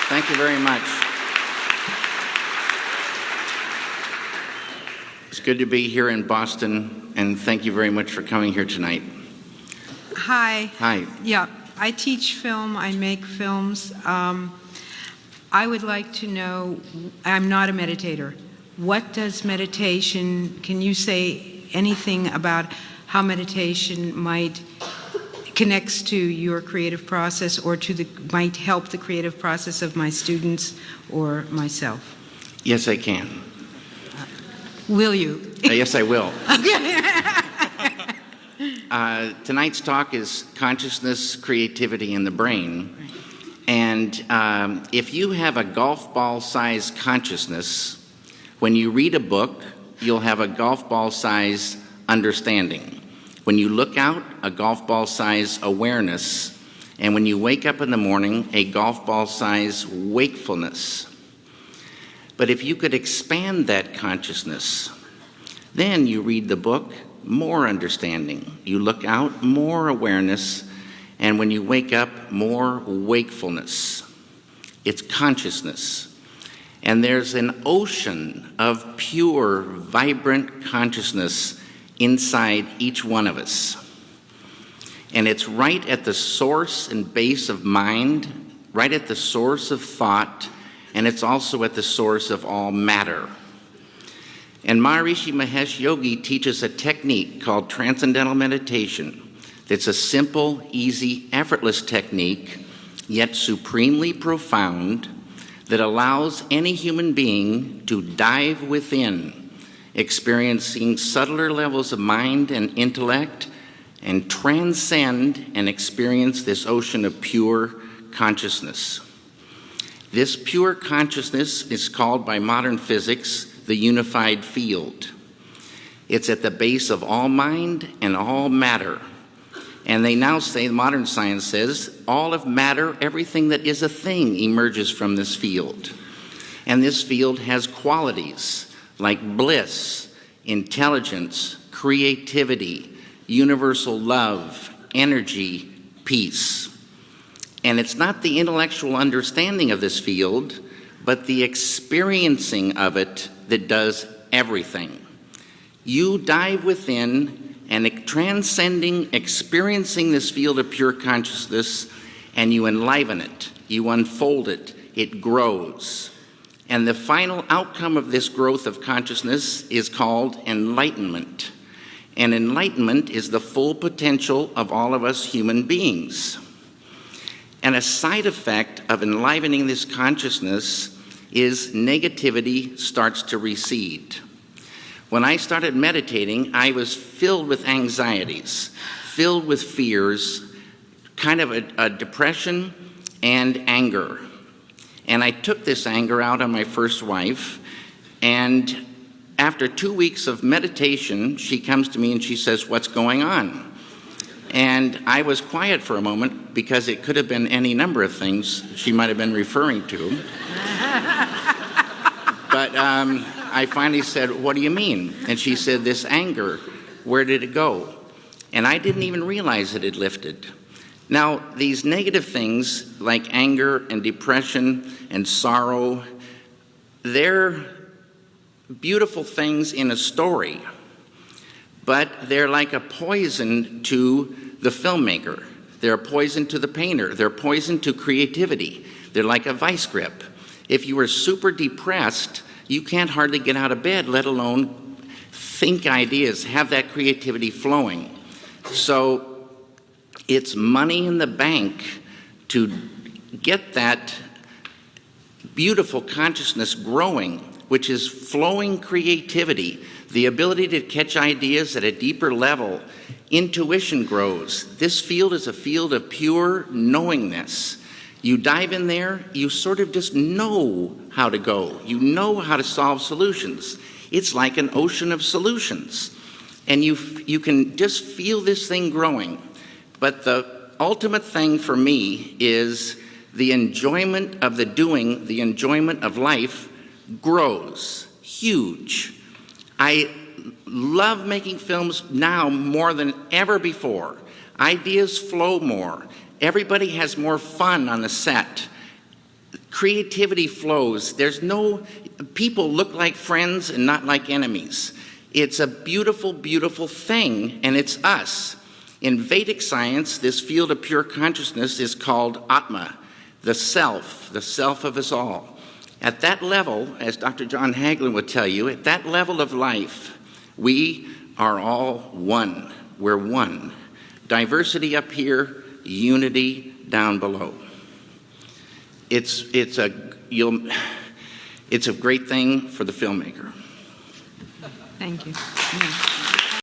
Thank you very much. It's good to be here in Boston, and thank you very much for coming here tonight. Hi. Hi. Yeah, I teach film, I make films. I would like to know, I'm not a meditator. What does meditation, can you say anything about how meditation might connects to your creative process or might help the creative process of my students or myself? Yes, I can. Will you? Yes, I will. Tonight's talk is consciousness, creativity, and the brain. And if you have a golf ball-sized consciousness, when you read a book, you'll have a golf ball-sized understanding. When you look out, a golf ball-sized awareness. And when you wake up in the morning, a golf ball-sized wakefulness. But if you could expand that consciousness, then you read the book, more understanding. You look out, more awareness. And when you wake up, more wakefulness. It's consciousness. And there's an ocean of pure, vibrant consciousness inside each one of us. And it's right at the source and base of mind, right at the source of thought, and it's also at the source of all matter. And Maharishi Mahesh Yogi teaches a technique called Transcendental Meditation. It's a simple, easy, effortless technique, yet supremely profound, that allows any human being to dive within, experiencing subtler levels of mind and intellect, and transcend and experience this ocean of pure consciousness. This pure consciousness is called by modern physics the unified field. It's at the base of all mind and all matter. And they now say, modern science says, all of matter, everything that is a thing, emerges from this field. And this field has qualities like bliss, intelligence, creativity, universal love, energy, peace. And it's not the intellectual understanding of this field, but the experiencing of it that does everything. You dive within and transcending, experiencing this field of pure consciousness, and you enliven it, you unfold it, it grows. And the final outcome of this growth of consciousness is called enlightenment. And enlightenment is the full potential of all of us human beings. And a side effect of enlivening this consciousness is negativity starts to recede. When I started meditating, I was filled with anxieties, filled with fears, kind of a depression and anger. And I took this anger out on my first wife, and after 2 weeks of meditation, she comes to me and she says, "What's going on?" And I was quiet for a moment because it could have been any number of things she might have been referring to. But I finally said, "What do you mean?" And she said, "This anger, where did it go?" And I didn't even realize it had lifted. Now, these negative things like anger and depression and sorrow, they're beautiful things in a story, but they're like a poison to the filmmaker. They're a poison to the painter. They're poison to creativity. They're like a vice grip. If you are super depressed, you can't hardly get out of bed, let alone think ideas, have that creativity flowing. So it's money in the bank to get that beautiful consciousness growing, which is flowing creativity, the ability to catch ideas at a deeper level. Intuition grows. This field is a field of pure knowingness. You dive in there, you sort of just know how to go. You know how to solve solutions. It's like an ocean of solutions. And you can just feel this thing growing. But the ultimate thing for me is the enjoyment of the doing, the enjoyment of life grows huge. I love making films now more than ever before. Ideas flow more. Everybody has more fun on the set. creativity flows. There's no, people look like friends and not like enemies. It's a beautiful, beautiful thing, and it's us. In Vedic science, this field of pure consciousness is called Atma, the self of us all. At that level, as Dr. John Hagelin would tell you, at that level of life, we are all one. We're one. Diversity up here, unity down below. It's a great thing for the filmmaker. Thank you. Yeah.